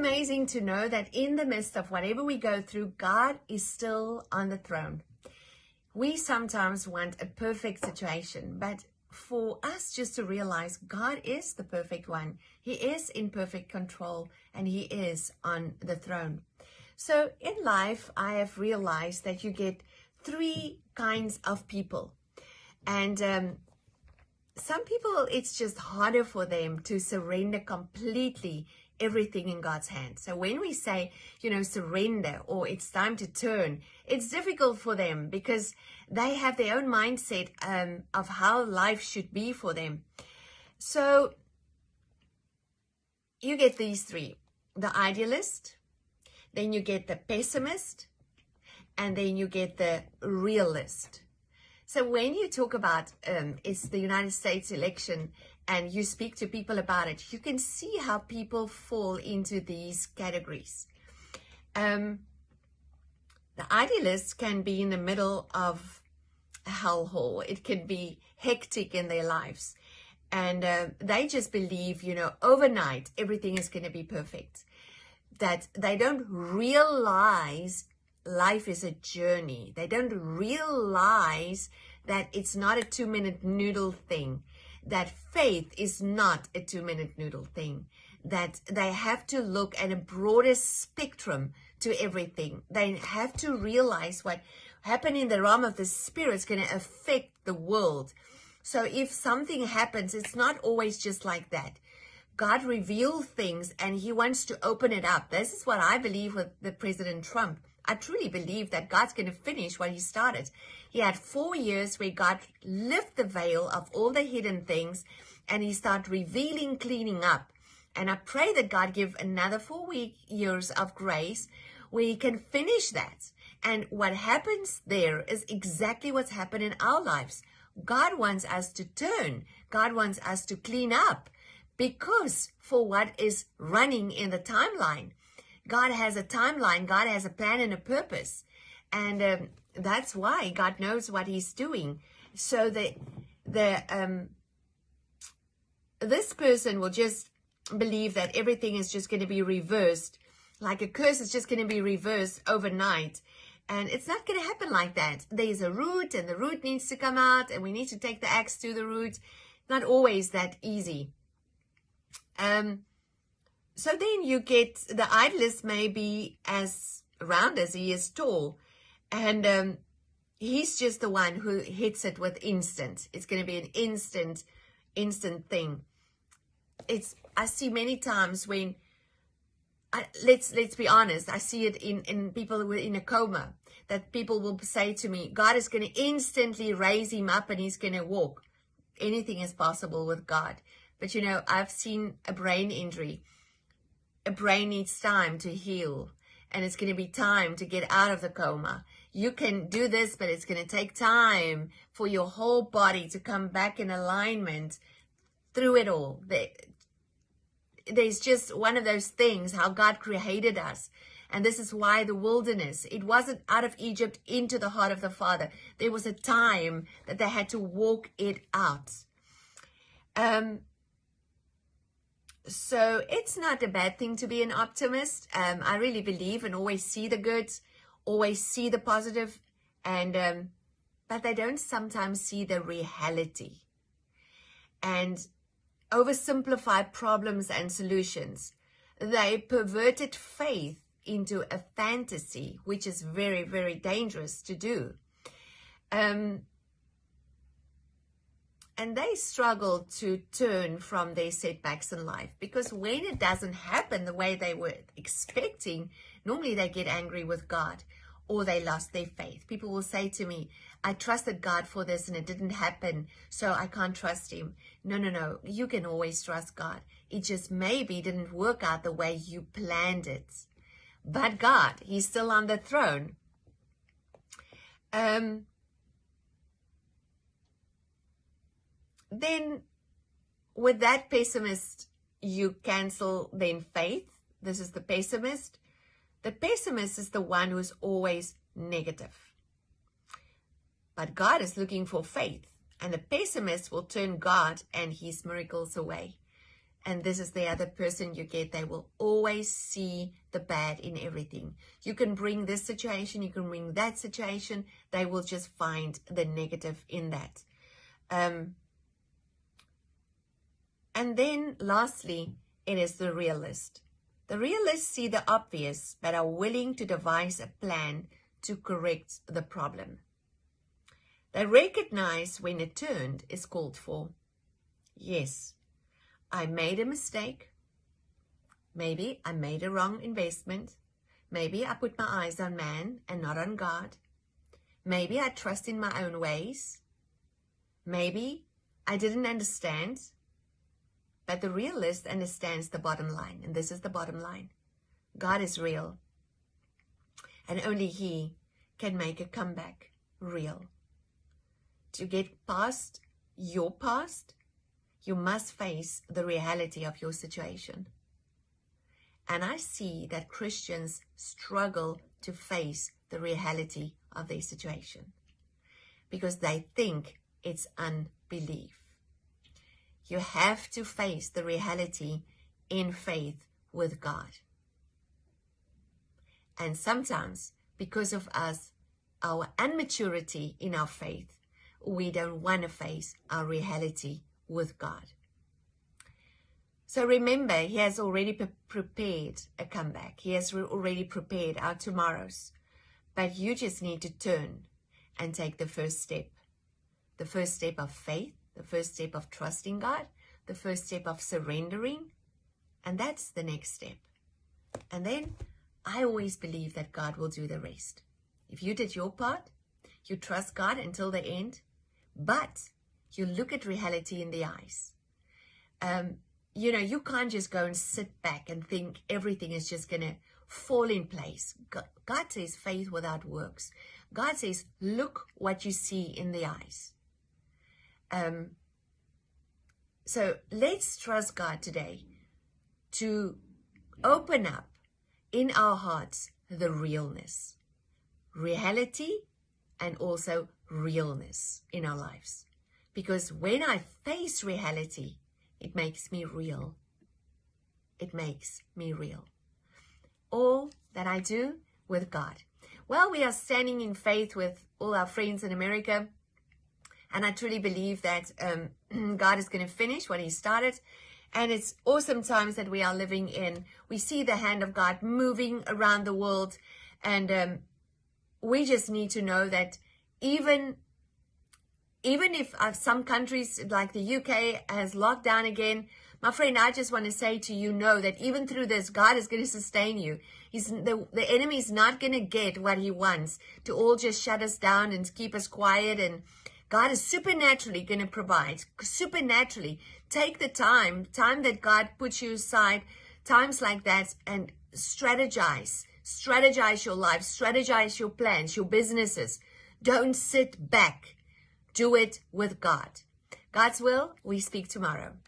amazing to know that in the midst of whatever we go through, God is still on the throne. We sometimes want a perfect situation, but for us just to realize God is the perfect one. He is in perfect control and He is on the throne. So in life, I have realized that you get three kinds of people. And some people, it's just harder for them to surrender completely everything in God's hands. So when we say, surrender or it's time to turn, it's difficult for them because they have their own mindset of how life should be for them. So you get these three: the idealist, then you get the pessimist, and then you get the realist. So when you talk about it's the United States election and you speak to people about it, you can see how people fall into these categories. The idealist can be in the middle of a hellhole. It can be hectic in their lives. And they just believe, overnight everything is going to be perfect. That they don't realize life is a journey. They don't realize that it's not a 2-minute noodle thing, that faith is not a 2-minute noodle thing, that they have to look at a broader spectrum to everything. They have to realize what happened in the realm of the spirit is going to affect the world. So if something happens, it's not always just like that. God reveals things and He wants to open it up. This is what I believe with the President Trump. I truly believe that God's going to finish what He started. He had 4 years where God lifted the veil of all the hidden things and He started revealing, cleaning up. And I pray that God give another 4 years of grace where He can finish that. And what happens there is exactly what's happened in our lives. God wants us to turn. God wants us to clean up. Because for what is running in the timeline, God has a timeline, God has a plan and a purpose. And that's why God knows what He's doing. So this person will just believe that everything is just going to be reversed. Like a curse is just going to be reversed overnight. And it's not going to happen like that. There's a root and the root needs to come out and we need to take the axe to the root. Not always that easy. So then you get the idealist may be as round as he is tall. And he's just the one who hits it with instant. It's going to be an instant thing. I see many times when, let's be honest, I see it in people who are in a coma, that people will say to me, God is going to instantly raise him up and he's going to walk. Anything is possible with God. But I've seen a brain injury. A brain needs time to heal. And it's going to be time to get out of the coma. You can do this, but it's going to take time for your whole body to come back in alignment through it all. There's just one of those things, how God created us. And this is why the wilderness, it wasn't out of Egypt into the heart of the Father. There was a time that they had to walk it out. So it's not a bad thing to be an optimist. I really believe and always see the good, always see the positive, and but they don't sometimes see the reality and oversimplify problems and solutions. They perverted faith into a fantasy, which is very, very dangerous to do. And they struggle to turn from their setbacks in life because when it doesn't happen the way they were expecting, normally they get angry with God or they lost their faith. People will say to me, I trusted God for this and it didn't happen, so I can't trust Him. No. You can always trust God. It just maybe didn't work out the way you planned it. But God, He's still on the throne. Then with that pessimist, you cancel then faith. This is the pessimist. The pessimist is the one who's always negative. But God is looking for faith. And the pessimist will turn God and His miracles away. And this is the other person you get. They will always see the bad in everything. You can bring this situation, you can bring that situation. They will just find the negative in that. And then lastly, it is the realist. The realists see the obvious, but are willing to devise a plan to correct the problem. They recognize when a turn is called for. Yes, I made a mistake. Maybe I made a wrong investment. Maybe I put my eyes on man and not on God. Maybe I trust in my own ways. Maybe I didn't understand. But the realist understands the bottom line, and this is the bottom line. God is real, and only He can make a comeback real. To get past your past, you must face the reality of your situation. And I see that Christians struggle to face the reality of their situation because they think it's unbelief. You have to face the reality in faith with God. And sometimes, because of our immaturity in our faith, we don't want to face our reality with God. So remember, He has already prepared a comeback. He has already prepared our tomorrows. But you just need to turn and take the first step. The first step of faith, the first step of trusting God, the first step of surrendering. And that's the next step. And then I always believe that God will do the rest. If you did your part, you trust God until the end, but you look at reality in the eyes. You can't just go and sit back and think everything is just going to fall in place. God says faith without works. God says, look what you see in the eyes. So let's trust God today to open up in our hearts the realness, reality, and also realness in our lives. Because when I face reality, it makes me real. It makes me real. All that I do with God. Well, we are standing in faith with all our friends in America. And I truly believe that God is going to finish what He started. And it's awesome times that we are living in. We see the hand of God moving around the world. And we just need to know that even if some countries like the UK has locked down again, my friend, I just want to say to you, know that even through this, God is going to sustain you. The enemy is not going to get what he wants to all just shut us down and keep us quiet. And God is supernaturally going to provide, supernaturally. Take the time that God puts you aside, times like that, and strategize. Strategize your life, strategize your plans, your businesses. Don't sit back. Do it with God. God's will, we speak tomorrow.